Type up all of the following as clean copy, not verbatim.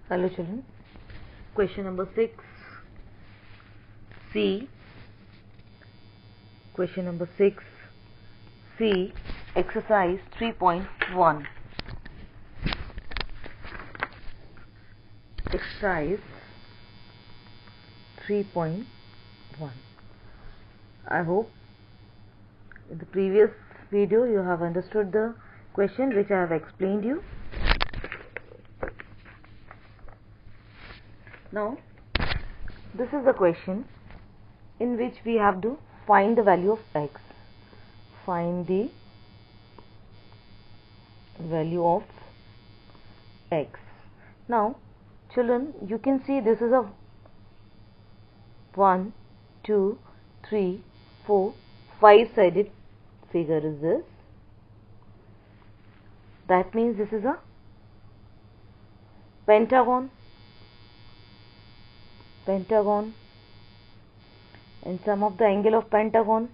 Hello children, question number 6 C, question number 6 C, exercise 3.1, exercise 3.1. I hope in the previous video you have understood the question which I have explained you. Now this is the question in which we have to find the value of x. Find the value of x. Now children, you can see this is a 1, 2, 3, 4, 5-sided figure is this. That means this is a pentagon. And sum of the angle of pentagon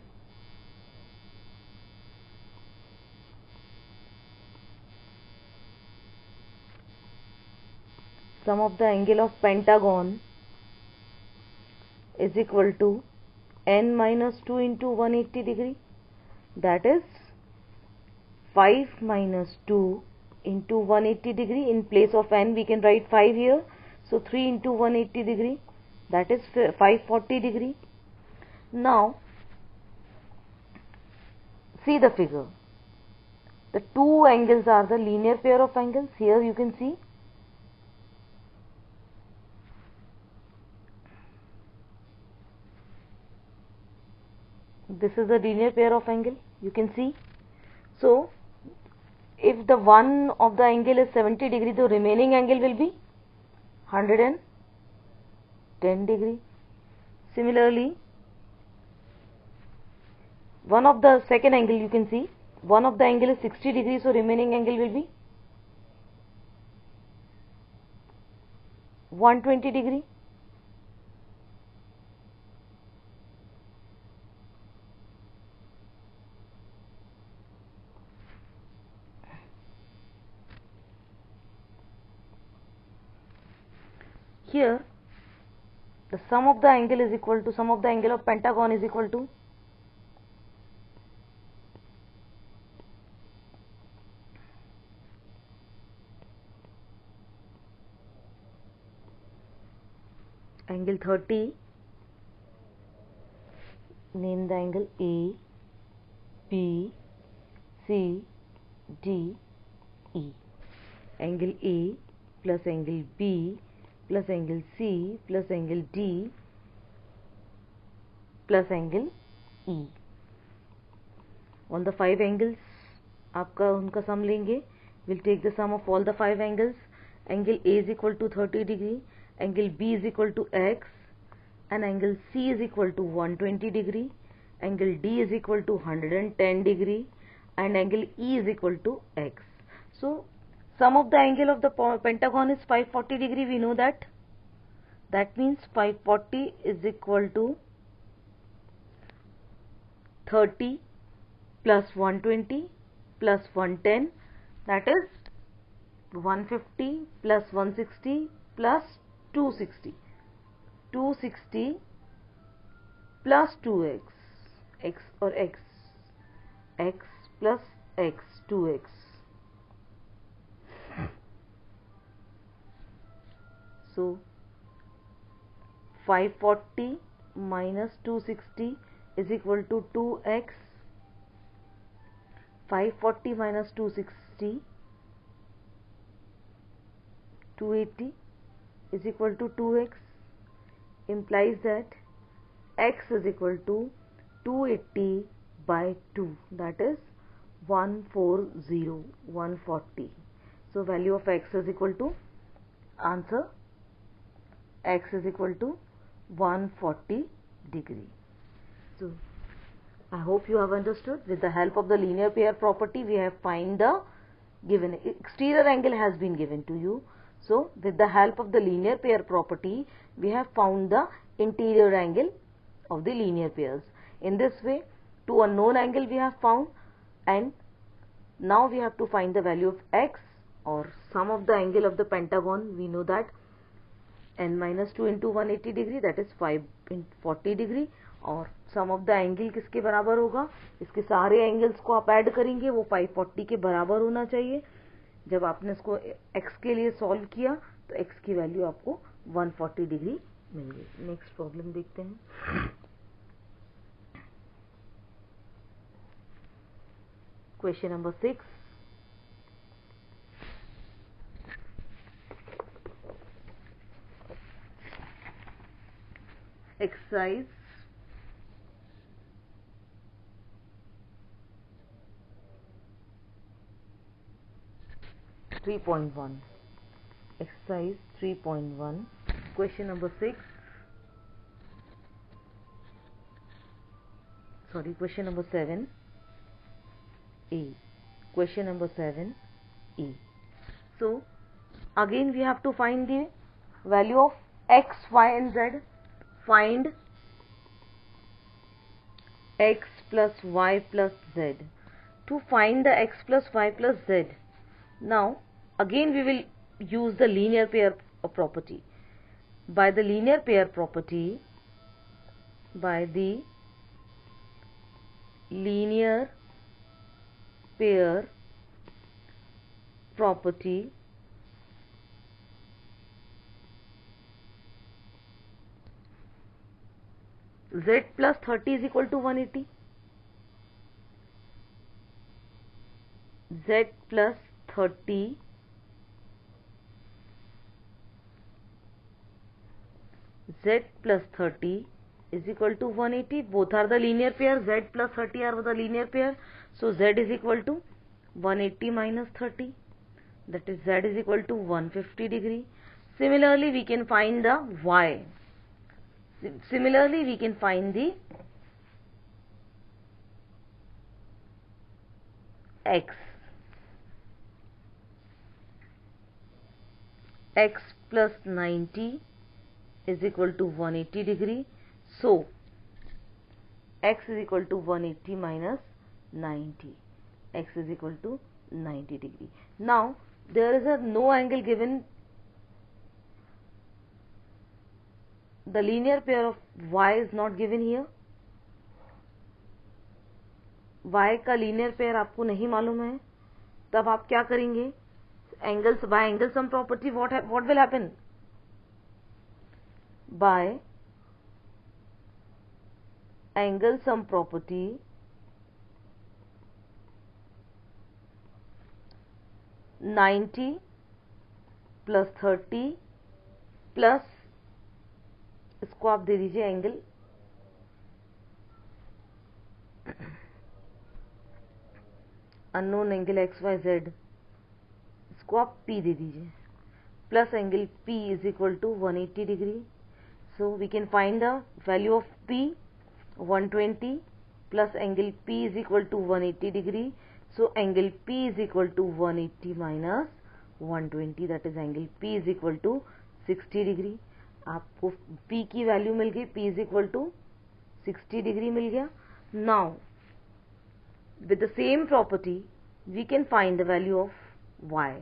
is equal to n minus 2 into 180 degree, that is 5 minus 2 into 180 degree. In place of n we can write 5 here, so 3 into 180 degree, that is 540 degree. Now see the figure. The two angles are the linear pair of angles. Here you can see this is the linear pair of angle, you can see. So if the one of the angle is 70 degree, the remaining angle will be 110 degree. Similarly, one of the second angle, you can see one of the angle is 60 degree, so remaining angle will be 120 degree. Here the sum of the angle is equal to sum of the angle of pentagon is equal to angle 30. Name the angle A, B, C, D, E. Angle A plus angle B plus angle C plus angle D plus angle E. All the 5 angles आपका उनका sum लेंगे. We'll take the sum of all the 5 angles. Angle A is equal to 30 degree, angle B is equal to x, and angle C is equal to 120 degree, angle D is equal to 110 degree, and angle E is equal to x. So sum of the angle of the pentagon is 540 degree. We know that. That means 540 is equal to 30 plus 120 plus 110, that is 150 plus 160 plus 260. 260 plus 2x, x or x, x plus x, 2x. So 540 minus 260 is equal to 2x. 540 minus 260, 280 is equal to 2x, implies that x is equal to 280 by 2, that is 140. So value of x is equal to, answer, x is equal to 140 degree. So I hope you have understood. With the help of the linear pair property, we have find the given exterior angle has been given to you. So with the help of the linear pair property, we have found the interior angle of the linear pairs. In this way, two unknown angle we have found, and now we have to find the value of x or sum of the angle of the pentagon. We know that n minus 2 into 180 degree that is 540 degree. और सम of the angle किसके बराबर होगा, इसके सारे angles को आप add करेंगे, वो 540 के बराबर होना चाहिए। जब आपने इसको x के लिए सॉल्व किया तो x की वैल्यू आपको 140 डिग्री मिल गई। नेक्स्ट प्रॉब्लम देखते हैं। Question number 6, exercise 3.1, exercise 3.1, question number 6, sorry, question number 7 A, question number 7 A. So again we have to find the value of x, y and z. Find x plus y plus z. To find the x plus y plus z, now again we will use the linear pair property. By the linear pair property, by the linear pair property, z plus 30 is equal to 180. Z plus 30 z plus 30 is equal to 180. Both are the linear pair. Z plus 30 are the linear pair. So z is equal to 180 minus 30. That is z is equal to 150 degree. Similarly, we can find the y. Similarly, we can find the x. X plus 90 is equal to 180 degree. So x is equal to 180 minus 90. X is equal to 90 degree. Now there is a no angle given. The linear pair of y is not given here. y का linear pair आपको नहीं मालूम है, तब आप क्या करेंगे? Angles, by angle sum property, what will happen? By angle sum property, (90 plus 30 plus) इसको आप दे दीजिए angle unknown angle X Y Z, इसको आप P दे दीजिए, plus angle P is equal to 180 degree. So we can find the value of P 120 plus angle P is equal to 180 degree. So angle P is equal to 180 minus 120, that is angle P is equal to 60 degree. आपको P की value मिल गई, P is equal to 60 degree मिल गया. Now with the same property we can find the value of y.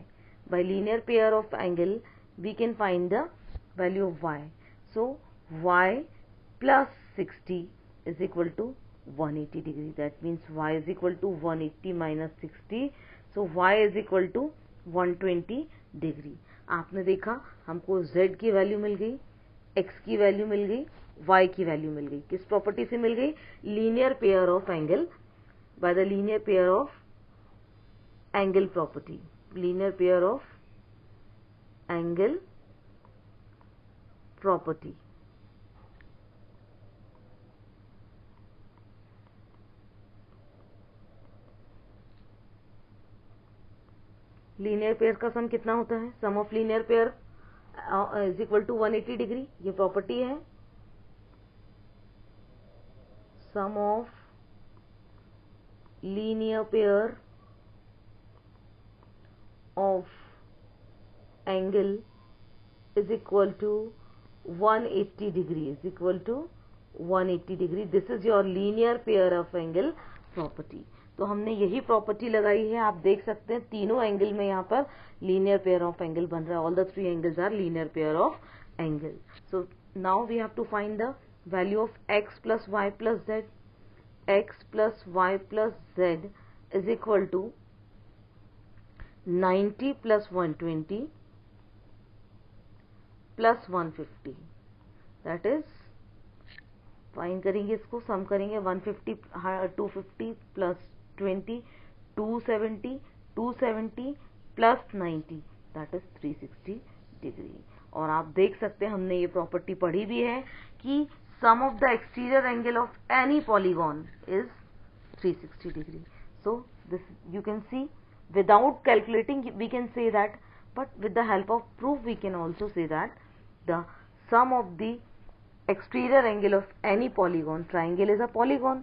By linear pair of angle we can find the value of y. So y plus 60 is equal to 180 degree. That means y is equal to 180 minus 60. So y is equal to 120 degree. आपने देखा हमको z की value मिल गई, x की value मिल गई, y की वैल्यू मिल गई. किस प्रॉपर्टी से मिल गई? Linear pair of angle. By the linear pair of angle property. Linear pair of angle property. Linear pair का सम कितना होता है? Sum of linear pair is equal to 180 degree. ये प्रॉपर्टी है. Sum of linear pair of angle is equal to 180 degree, is equal to 180 degree. This is your linear pair of angle property. तो हमने यही property लगाई है. आप देख सकते हैं तीनों एंगल में यहाँ पर लीनियर पेयर ऑफ एंगल बन रहा है. All the three angles are linear pair of angle. So now we have to find the value of x plus y plus z. X plus y plus z is equal to 90 plus 120 plus 150. That is, fine करेंगे इसको, सम करेंगे 150 250 plus 20 270 270 plus 90 that is 360 degree. और आप देख सकते हैं हमने ये प्रॉपर्टी पढ़ी भी है कि sum of the exterior angle of any polygon is 360 degree. So this you can see without calculating we can say that, but with the help of proof we can also say that the sum of the exterior angle of any polygon, triangle is a polygon,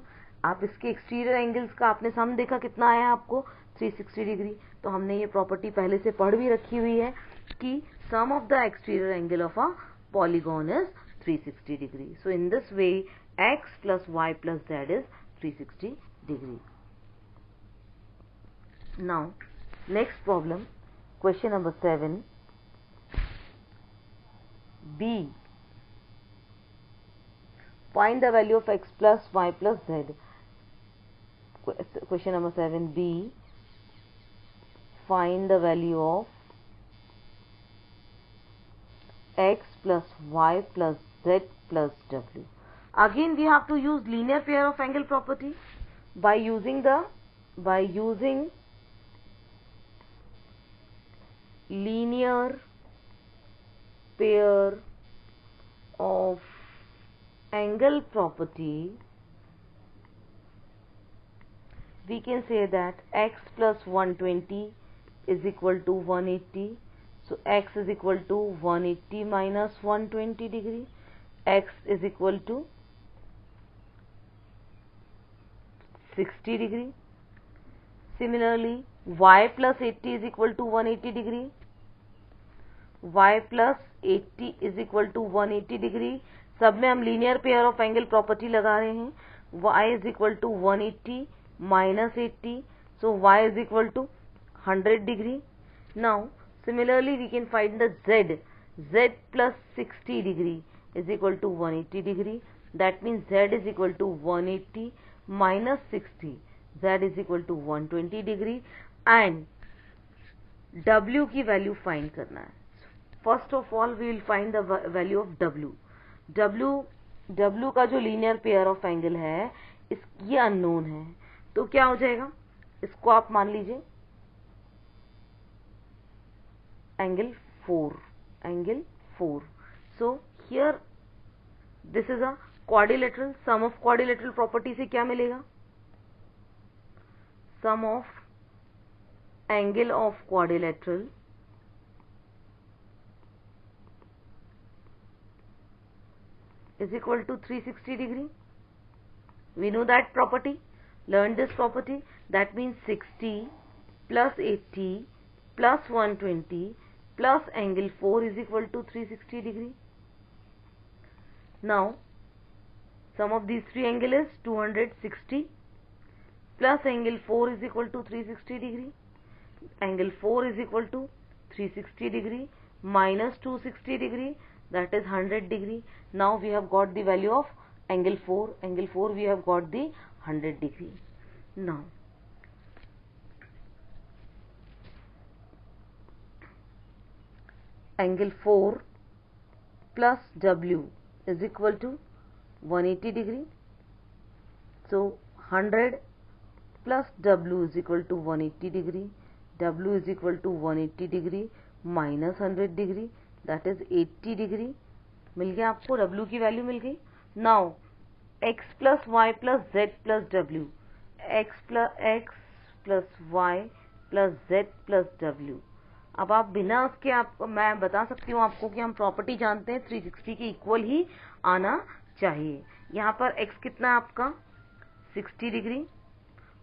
आप इसके exterior angles का आपने सम देखा कितना आया आपको 360 degree. तो हमने ये प्रॉपर्टी पहले से पढ़ भी रखी हुई है कि sum of the exterior angle of a polygon is 360 degree. So in this way x plus y plus z is 360 degree. Now next problem, question number 7, B. Find the value of x plus y plus z. Question number 7, B. Find the value of x plus y plus z plus w. Again we have to use linear pair of angle property by using linear pair of angle property. We can say that x plus 120 is equal to 180. So x is equal to 180 minus 120 degree. X is equal to 60 degree. Similarly, y plus 80 is equal to 180 degree. Y plus 80 is equal to 180 degree. सब में हम linear pair of angle property लगा रहे हैं. y is equal to 180 minus 80, so y is equal to 100 degree. Now similarly we can find the z plus 60 degree is equal to 180 degree. That means z is equal to 180 minus 60, z is equal to 120 degree. And w की value find करना है. First of all we will find the value of w का जो linear pair of angle है ये unknown है. तो क्या हो जाएगा, इसको आप मान लीजिए angle 4. So here this is a quadrilateral. Sum of quadrilateral property से क्या मिलेगा, sum of angle of quadrilateral is equal to 360 degree. We know that property, learned this property. That means 60 plus 80 plus 120 plus angle 4 is equal to 360 degree. Now sum of these three angles is 260 plus angle 4 is equal to 360 degree. Angle 4 is equal to 360 degree minus 260 degree, that is 100 degree. Now we have got the value of angle 4. Angle 4 we have got the 100 degree. Now angle 4 plus w is equal to 180 degree. So 100 plus w is equal to 180 degree. W is equal to 180 degree minus 100 degree, that is 80 degree. मिल गया आपको, w की value मिल गई. Now x plus y plus z plus w, x plus y plus z plus w. अब आप बिना उसके आपको मैं बता सकती हूँ आपको कि हम प्रॉपर्टी जानते हैं 360 के इक्वल ही आना चाहिए. यहाँ पर x कितना है आपका 60 डिग्री,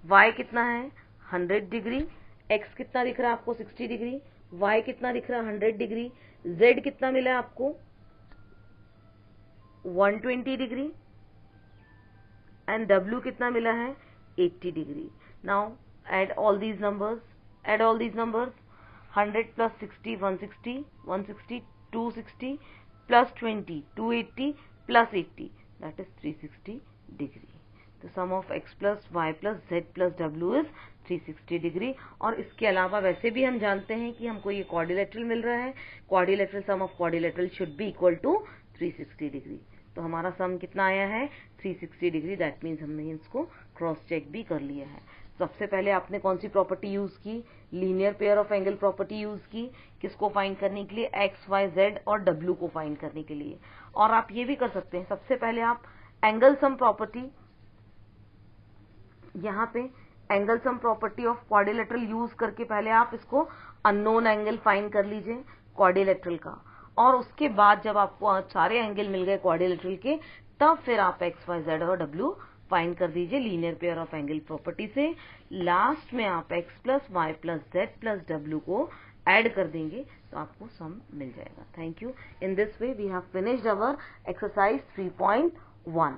y कितना है 100 डिग्री, x कितना दिख रहा है आपको 60 डिग्री, y कितना दिख रहा है 100 डिग्री, z कितना मिला है आपको 120 डिग्री एंड w कितना मिला है 80 degree. Now add all these numbers 100 plus 60 160 260 plus 20, 280 plus 80, that is 360 degree. तो sum of x plus y plus z plus w is 360 degree. और इसके अलावा वैसे भी हम जानते हैं कि हमको ये क्वाड्रिलेटरल मिल रहा है, quadrilateral sum of quadrilateral should be equal to 360 degree. तो हमारा सम कितना आया है 360 डिग्री। दैट मीन्स हमने इसको क्रॉस चेक भी कर लिया है। सबसे पहले आपने कौन सी प्रॉपर्टी यूज की, linear pair of angle property use की, किसको फाइंड करने के लिए, एक्स वाई जेड और डब्ल्यू को फाइंड करने के लिए। और आप ये भी कर सकते हैं, सबसे पहले आप एंगल सम प्रॉपर्टी, यहाँ पे angle sum property of quadrilateral use करके पहले आप इसको अननोन एंगल फाइंड कर लीजिए क्वाड्रिलेटरल का, और उसके बाद जब आपको सारे एंगल मिल गए क्वाड्रिलेटरल के, तब फिर आप एक्स वाई जेड और डब्ल्यू फाइंड कर दीजिए linear pair of angle property से। लास्ट में आप X plus Y plus Z plus W को ऐड कर देंगे तो आपको सम मिल जाएगा। Thank you. In this way we have finished our exercise 3.1।